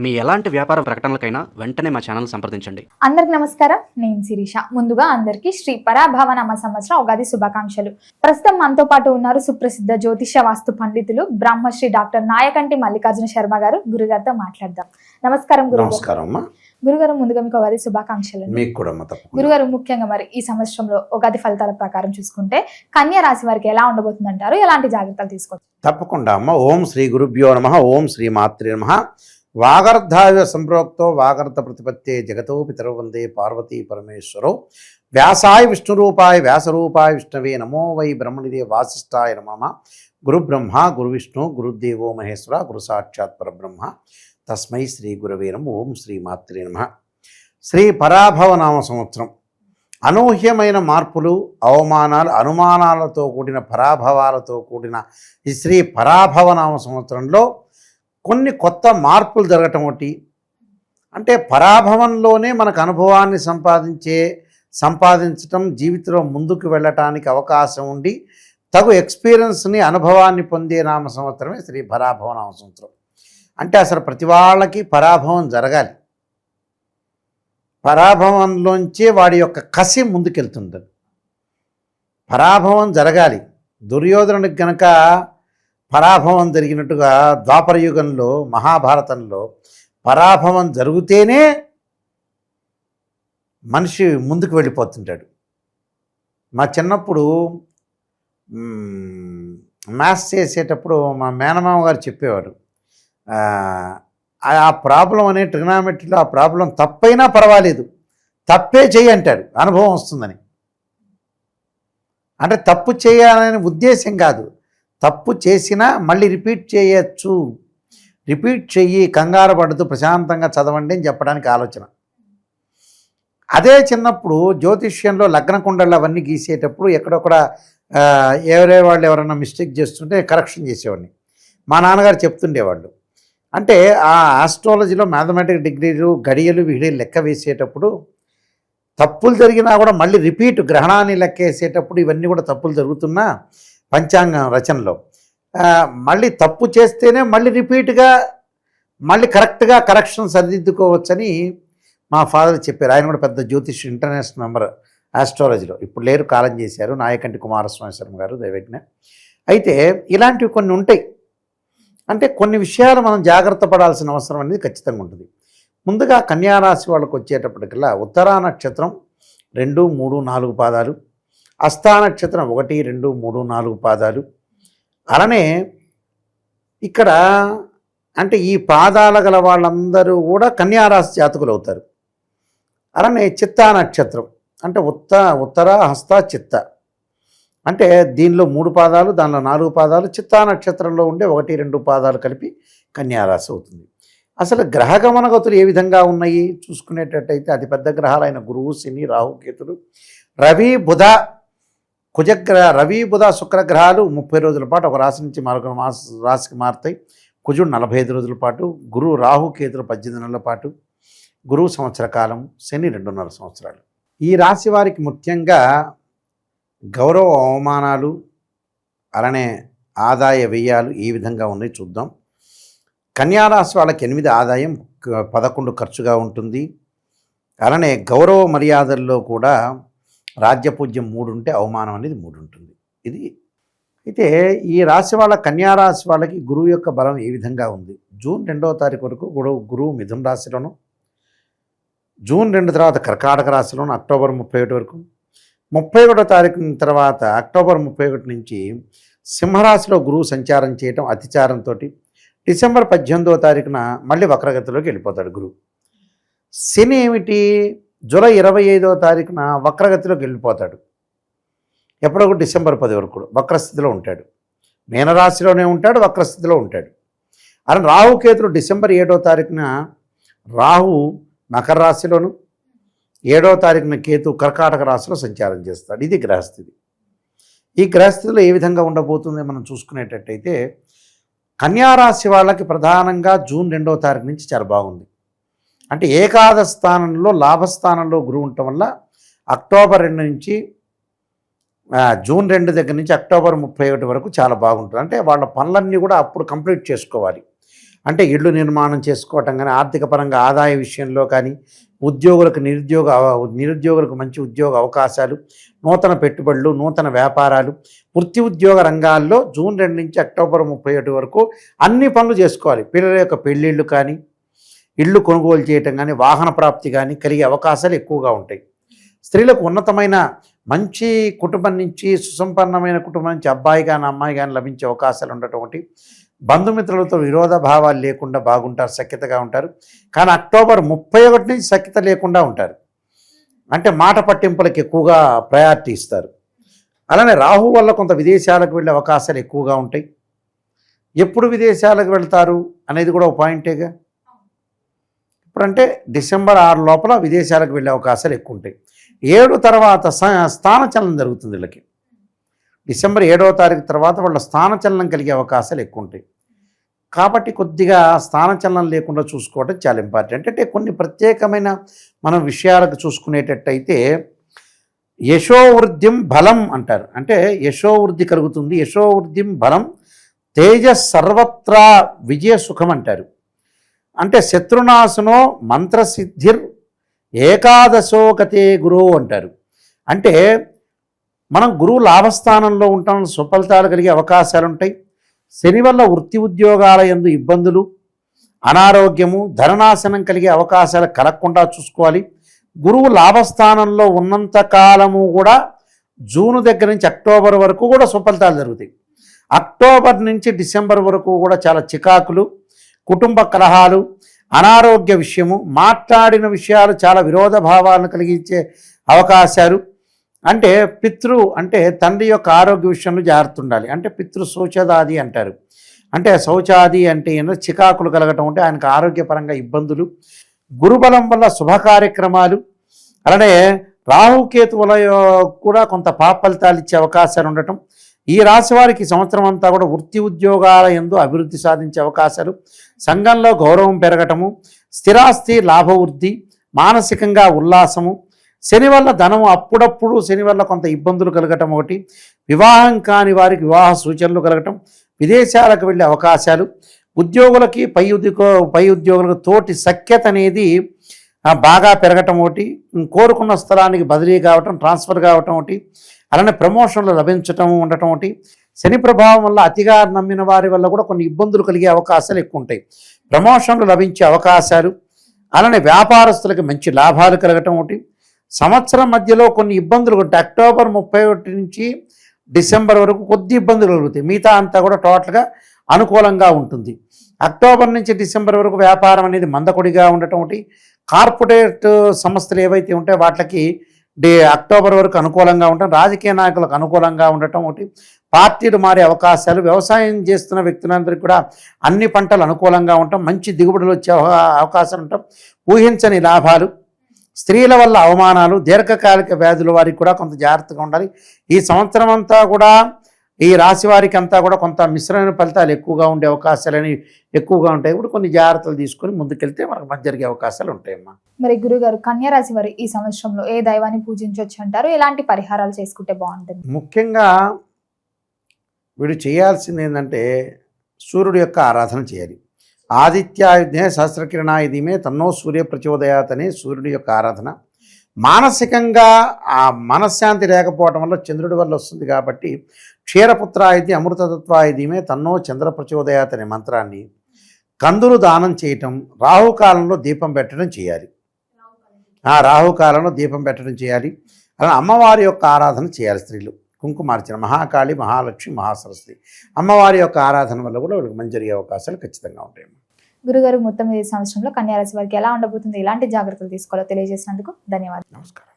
మీ ఎలాంటి వ్యాపార ప్రకటనలకైనా వెంటనే మా ఛానల్ సంప్రదించండి. అందరికి నమస్కారం, నేను శిరీష. ముందుగా అందరికి శ్రీ పరాభవనామ సంవత్సరం ఉగాది శుభాకాంక్షలు. ప్రస్తుతం మనతో పాటు ఉన్నారు సుప్రసిద్ధ జ్యోతిష వాస్తు పండితులు బ్రహ్మశ్రీ డాక్టర్ నాయకంటి మల్లికార్జున శర్మ గారు. గురుగారితో మాట్లాడదాం. నమస్కారం గురుగారు. ముందుగా మీకు ఉగాది శుభాకాంక్షలు. గురుగారు, ముఖ్యంగా మరి ఈ సంవత్సరంలో ఉగాది ఫలితాల ప్రకారం చూసుకుంటే కన్యా రాశి వారికి ఎలా ఉండబోతుంది అంటారు? ఎలాంటి జాగ్రత్తలు తీసుకోవచ్చు? తప్పకుండా అమ్మ. ఓం శ్రీ గురుభ్యో నమః. ఓం శ్రీ మాత్రే నమః. వాగర్ధావ్య సంప్రోక్తో వాగర్ధ ప్రతిపత్తే జగతో పితరౌ వందే పార్వతీ పరమేశ్వరౌ. వ్యాసాయ విష్ణురూపాయ వ్యాసరూపాయ విష్ణవే నమో వై బ్రహ్మణిదే వాసిష్ఠాయ నమః. గురు బ్రహ్మ గురు విష్ణు గురుదేవో మహేశ్వర గురు సాక్షాత్ పరబ్రహ్మ తస్మై శ్రీ గురవే నమః. ఓం శ్రీ మాత్రే నమః. శ్రీ పరాభవనామ సంవత్సరం అనూహ్యమైన మార్పులు, అవమానాలు, అనుమానాలతో కూడిన పరాభవాలతో కూడిన ఈ శ్రీ పరాభవనామ సంవత్సరంలో కొన్ని కొత్త మార్పులు జరగటం ఒకటి. అంటే పరాభవంలోనే మనకు అనుభవాన్ని సంపాదించటం, జీవితంలో ముందుకు వెళ్ళటానికి అవకాశం ఉండి తగు ఎక్స్పీరియన్స్ని, అనుభవాన్ని పొందే నామ సంవత్సరమే శ్రీ పరాభవనామ సంవత్సరం. అంటే అసలు ప్రతి వాళ్ళకి పరాభవం జరగాలి. పరాభవంలోంచే వాడి యొక్క కసి ముందుకెళ్తుంటుంది. పరాభవం జరగాలి. దుర్యోధనుడికి కనుక పరాభవం జరిగినట్టుగా ద్వాపర యుగంలో మహాభారతంలో పరాభవం జరిగితేనే మనిషి ముందుకు వెళ్ళిపోతుంటాడు. మా చిన్నప్పుడు మ్యాథ్స్ చేసేటప్పుడు మా మేనమామ గారు చెప్పేవారు, ఆ ప్రాబ్లం అనే ట్రిగ్నామెట్రీలో ఆ ప్రాబ్లం తప్పైనా పర్వాలేదు, తప్పే చేయి అంటాడు, అనుభవం వస్తుందని. అంటే తప్పు చేయాలనే ఉద్దేశం కాదు, తప్పు చేసినా మళ్ళీ రిపీట్ చేయొచ్చు, రిపీట్ చెయ్యి, కంగారు పడుతూ ప్రశాంతంగా చదవండి అని చెప్పడానికి ఆలోచన. అదే చిన్నప్పుడు జ్యోతిష్యంలో లగ్న కుండలు అవన్నీ గీసేటప్పుడు ఎక్కడొక్కడ ఎవరే వాళ్ళు ఎవరైనా మిస్టేక్ చేస్తుంటే కరెక్షన్ చేసేవాడిని. మా నాన్నగారు చెప్తుండేవాళ్ళు. అంటే ఆ ఆస్ట్రాలజీలో మ్యాథమెటిక్స్ డిగ్రీలు, గడియలు, విడియలు లెక్క వేసేటప్పుడు తప్పులు జరిగినా కూడా మళ్ళీ రిపీట్, గ్రహణాన్ని లెక్క వేసేటప్పుడు ఇవన్నీ కూడా తప్పులు జరుగుతున్నా పంచాంగం రచనలో మళ్ళీ తప్పు చేస్తేనే మళ్ళీ రిపీట్గా మళ్ళీ కరెక్ట్గా కరెక్షన్ సరిదిద్దుకోవచ్చని మా ఫాదర్ చెప్పారు. ఆయన కూడా పెద్ద జ్యోతిష్, ఇంటర్నేషనల్ మెంబర్ ఆస్ట్రాలజీలో. ఇప్పుడు లేరు, కాలం చేశారు, నాయకంటి కుమారస్వామి శర్మ గారు, దైవజ్ఞ. అయితే ఇలాంటివి కొన్ని ఉంటాయి. అంటే కొన్ని విషయాలు మనం జాగ్రత్త పడాల్సిన అవసరం అనేది ఖచ్చితంగా ఉంటుంది. ముందుగా కన్యారాశి వాళ్ళకు వచ్చేటప్పటికల్లా ఉత్తరా నక్షత్రం 2, 3, 4 పాదాలు, హస్తా నక్షత్రం 1, 2, 3, 4 పాదాలు. అలానే ఇక్కడ అంటే ఈ పాదాల గల వాళ్ళందరూ కూడా కన్యారాశి జాతకులు అవుతారు. అలానే చిత్తా నక్షత్రం అంటే ఉత్తర హస్త చిత్త, అంటే దీనిలో 3 పాదాలు, దానిలో 4 పాదాలు, చిత్తా నక్షత్రంలో ఉండే 1, 2 పాదాలు కలిపి కన్యారాశి అవుతుంది. అసలు గ్రహగమనగతులు ఏ విధంగా ఉన్నాయి చూసుకునేటట్టయితే అతిపెద్ద గ్రహాలైన గురువు, శని, రాహుకేతులు, రవి, బుధ, రవి, బుధ, శుక్రగ్రహాలు 30 రోజుల పాటు ఒక రాశి నుంచి మరొక రాశికి మారుతాయి. కుజుడు 45 రోజుల పాటు, గురువు, రాహుకేతులు 18 నెలల పాటు, గురువు సంవత్సర కాలం, శని 2.5 సంవత్సరాలు. ఈ రాశి వారికి ముఖ్యంగా గౌరవ అవమానాలు, అలానే ఆదాయ వ్యయాలు ఈ విధంగా ఉన్నాయి చూద్దాం. కన్యారాశి వాళ్ళకి 8 ఆదాయం, 11 ఖర్చుగా ఉంటుంది. అలానే గౌరవ మర్యాదల్లో కూడా రాజ్యపూజ్యం 3 ఉంటే అవమానం అనేది 3 ఉంటుంది. ఇది అయితే ఈ రాశి వాళ్ళ, కన్యారాశి వాళ్ళకి గురువు యొక్క బలం ఏ విధంగా ఉంది? జూన్ 2వ తారీఖు వరకు గురువు మిథున రాశిలోను, జూన్ 2 తర్వాత కర్కాటక రాశిలోను, అక్టోబర్ 31 వరకు, 31వ తారీఖు తర్వాత అక్టోబర్ 31 నుంచి సింహరాశిలో గురువు సంచారం చేయటం అతిచారంతో డిసెంబర్ 18వ తారీఖున మళ్ళీ వక్రగతిలోకి వెళ్ళిపోతాడు గురువు. శని ఏమిటి? జూలై 25వ తారీఖున వక్రగతిలోకి వెళ్ళిపోతాడు. ఎప్పుడొక డిసెంబర్ 10 వరకు వక్రస్థితిలో ఉంటాడు. మీనరాశిలోనే ఉంటాడు, వక్రస్థితిలో ఉంటాడు. అలా రాహుకేతులు డిసెంబర్ 7వ తారీఖున రాహు మకర రాశిలోను, 7వ తారీఖున కేతు కర్కాటక రాశిలో సంచారం చేస్తాడు. ఇది గ్రహస్థితి. ఈ గ్రహస్థితిలో ఏ విధంగా ఉండబోతుంది మనం చూసుకునేటట్టయితే కన్యారాశి వాళ్ళకి ప్రధానంగా జూన్ 2వ తారీఖు నుంచి చాలా బాగుంది. అంటే ఏకాదశ స్థానంలో, లాభస్థానంలో గురువు ఉండటం వల్ల అక్టోబర్ 2 నుంచి జూన్ 2 దగ్గర నుంచి అక్టోబర్ 31 వరకు చాలా బాగుంటుంది. అంటే వాళ్ళ పనులన్నీ కూడా అప్పుడు కంప్లీట్ చేసుకోవాలి. అంటే ఇళ్ళు నిర్మాణం చేసుకోవటం కానీ, ఆర్థిక పరంగా ఆదాయ విషయంలో కానీ, ఉద్యోగులకు నిరుద్యోగులకు మంచి ఉద్యోగ అవకాశాలు, నూతన పెట్టుబడులు, నూతన వ్యాపారాలు, వృత్తి ఉద్యోగ రంగాల్లో జూన్ 2 నుంచి అక్టోబర్ 31 వరకు అన్ని పనులు చేసుకోవాలి. పిల్లల యొక్క పెళ్ళిళ్ళు కానీ, ఇళ్ళు కొనుగోలు చేయటం కానీ, వాహన ప్రాప్తి కానీ కలిగే అవకాశాలు ఎక్కువగా ఉంటాయి. స్త్రీలకు ఉన్నతమైన మంచి కుటుంబం నుంచి, సుసంపన్నమైన కుటుంబం నుంచి అబ్బాయి కానీ అమ్మాయి కానీ లభించే అవకాశాలు ఉండటం ఒకటి. బంధుమిత్రులతో విరోధ భావాలు లేకుండా బాగుంటారు, సఖ్యతగా ఉంటారు. కానీ అక్టోబర్ 31 నుంచి సఖ్యత లేకుండా ఉంటారు. అంటే మాట పట్టింపులకు ఎక్కువగా ప్రయారిటీ ఇస్తారు. అలానే రాహు వల్ల కొంత విదేశాలకు వెళ్ళే అవకాశాలు ఎక్కువగా ఉంటాయి. ఎప్పుడు విదేశాలకు వెళ్తారు అనేది కూడా ఒక పాయింటేగా. ఇప్పుడంటే డిసెంబర్ 6 లోపల విదేశాలకు వెళ్ళే అవకాశాలు ఎక్కువ ఉంటాయి. 7 తర్వాత స్థానచలనం జరుగుతుంది వీళ్ళకి. డిసెంబర్ 7వ తారీఖు తర్వాత వాళ్ళ స్థానచలనం కలిగే అవకాశాలు ఎక్కువ ఉంటాయి. కాబట్టి కొద్దిగా స్థానచలనం లేకుండా చూసుకోవడం చాలా ఇంపార్టెంట్. అంటే కొన్ని ప్రత్యేకమైన మనం విషయాలకు చూసుకునేటట్టయితే యశోవృద్ధిం బలం అంటారు. అంటే యశోవృద్ధి కలుగుతుంది. యశోవృద్ధిం బలం తేజ సర్వత్రా విజయ సుఖం అంటారు. అంటే శత్రునాశనో మంత్రసిద్ధిర్ ఏకాదశోకతే గురువు అంటారు. అంటే మనం గురువు లాభస్థానంలో ఉంటాం, సుఫలితాలు కలిగే అవకాశాలు ఉంటాయి. శని వల్ల వృత్తి ఉద్యోగాల యందు ఇబ్బందులు, అనారోగ్యము, ధననాశనం కలిగే అవకాశాలు కలగకుండా చూసుకోవాలి. గురువు లాభస్థానంలో ఉన్నంత కాలము కూడా జూన్ దగ్గర నుంచి అక్టోబర్ వరకు కూడా సుఫలితాలు జరుగుతాయి. అక్టోబర్ నుంచి డిసెంబర్ వరకు కూడా చాలా చికాకులు, కుటుంబ కలహాలు, అనారోగ్య విషయము, మాట్లాడిన విషయాలు చాలా విరోధ భావాలను కలిగించే అవకాశాలు. అంటే అంటే తండ్రి యొక్క ఆరోగ్య విషయంలో జాగ్రత్త ఉండాలి. అంటే పితృ శౌచాది అంటారు. అంటే శౌచాది అంటే ఏంటో చికాకులు కలగటం, అంటే ఆయనకు ఆరోగ్యపరంగా ఇబ్బందులు, గురుబలం వల్ల శుభ కార్యక్రమాలు, అలానే రాహుకేతువుల కూడా కొంత పాప ఫలితాలు ఇచ్చే అవకాశాలు ఉండటం. ఈ రాశి వారికి సంవత్సరం అంతా కూడా వృత్తి ఉద్యోగాల యందు అభివృద్ధి సాధించే అవకాశాలు, సంఘంలో గౌరవం పెరగటము, స్థిరాస్తి లాభవృద్ధి, మానసికంగా ఉల్లాసము, శని వల్ల ధనము అప్పుడప్పుడు శని వల్ల కొంత ఇబ్బందులు కలగటం ఒకటి, వివాహం కాని వారికి వివాహ సూచనలు కలగటం, విదేశాలకు వెళ్ళే అవకాశాలు, ఉద్యోగులకి పై ఉద్యోగులకు తోటి సఖ్యత అనేది బాగా పెరగటం ఒకటి, కోరుకున్న స్థలానికి బదిలీ కావటం, ట్రాన్స్ఫర్ కావటం ఒకటి, అలానే ప్రమోషన్లు లభించటం ఉండటం ఒకటి. శని ప్రభావం వల్ల అతిగా నమ్మిన వారి వల్ల కూడా కొన్ని ఇబ్బందులు కలిగే అవకాశాలు ఎక్కువ ఉంటాయి. ప్రమోషన్లు లభించే అవకాశాలు, అలానే వ్యాపారస్తులకి మంచి లాభాలు కలగటం ఒకటి. సంవత్సరం మధ్యలో కొన్ని ఇబ్బందులు ఉంటాయి. అక్టోబర్ 31 నుంచి డిసెంబర్ వరకు కొద్ది ఇబ్బందులు కలుగుతాయి. మిగతా అంతా కూడా టోటల్గా అనుకూలంగా ఉంటుంది. అక్టోబర్ నుంచి డిసెంబర్ వరకు వ్యాపారం అనేది మందకొడిగా ఉండటం ఒకటి. కార్పొరేట్ సంస్థలు ఏవైతే ఉంటాయో వాటికి అక్టోబర్ వరకు అనుకూలంగా ఉండటం, రాజకీయ నాయకులకు అనుకూలంగా ఉండటం ఒకటి. పార్టీలు మారే అవకాశాలు, వ్యవసాయం చేస్తున్న వ్యక్తులందరికీ కూడా అన్ని పంటలు అనుకూలంగా ఉండటం, మంచి దిగుబడులు వచ్చే అవకాశాలు ఉండటం, ఊహించని లాభాలు, స్త్రీల వల్ల అవమానాలు, దీర్ఘకాలిక వ్యాధుల వారికి కూడా కొంత జాగ్రత్తగా ఉండాలి. ఈ సంవత్సరం అంతా కూడా ఈ రాశి వారికి అంతా కూడా కొంత మిశ్రమైన ఫలితాలు ఎక్కువగా ఉండే అవకాశాలని ఎక్కువగా ఉంటాయి. ఇప్పుడు కొన్ని జాగ్రత్తలు తీసుకొని ముందుకెళ్తే మనకు మంచి జరిగే అవకాశాలు ఉంటాయమ్మా. మరి గురుగారు, కన్యా రాశి వారు ఈ సంవత్సరంలో ఏ దైవాన్ని పూజించవచ్చు అంటారు? ఎలాంటి పరిహారాలు చేసుకుంటే బాగుంటుంది? ముఖ్యంగా వీడు చేయాల్సింది ఏంటంటే సూర్యుడు యొక్క ఆరాధన చేయాలి. ఆదిత్యాయుధే సహస్రకిరణాయుధిమే తన్నో సూర్య ప్రచోదయాత్ అనే సూర్యుడి యొక్క ఆరాధన. మానసికంగా ఆ మనశ్శాంతి లేకపోవడం వల్ల చంద్రుడి వల్ల వస్తుంది కాబట్టి క్షీరపుత్రాయుధి అమృతతత్వాయుధిమే తన్నో చంద్ర ప్రచోదయాత్ అనే మంత్రాన్ని కందులు దానం చేయటం, రాహుకాలంలో దీపం పెట్టడం చేయాలి. రాహుకాలంలో దీపం పెట్టడం చేయాలి. అలా అమ్మవారి యొక్క ఆరాధన చేయాలి. స్త్రీలు కుంకుమార్చన, మహాకాళి, మహాలక్ష్మి, మహాసరస్వతి అమ్మవారి యొక్క ఆరాధన వల్ల కూడా వాళ్ళకి మంచి జరిగే అవకాశాలు ఖచ్చితంగా ఉంటాయి. గురుగారు, మొత్తం ఈ సంవత్సరంలో కన్యా రాశి వారికి ఎలా ఉండబోతుంది, ఎలాంటి జాగ్రత్తలు తీసుకోవాలో తెలియజేసినందుకు ధన్యవాదాలు. నమస్కారం.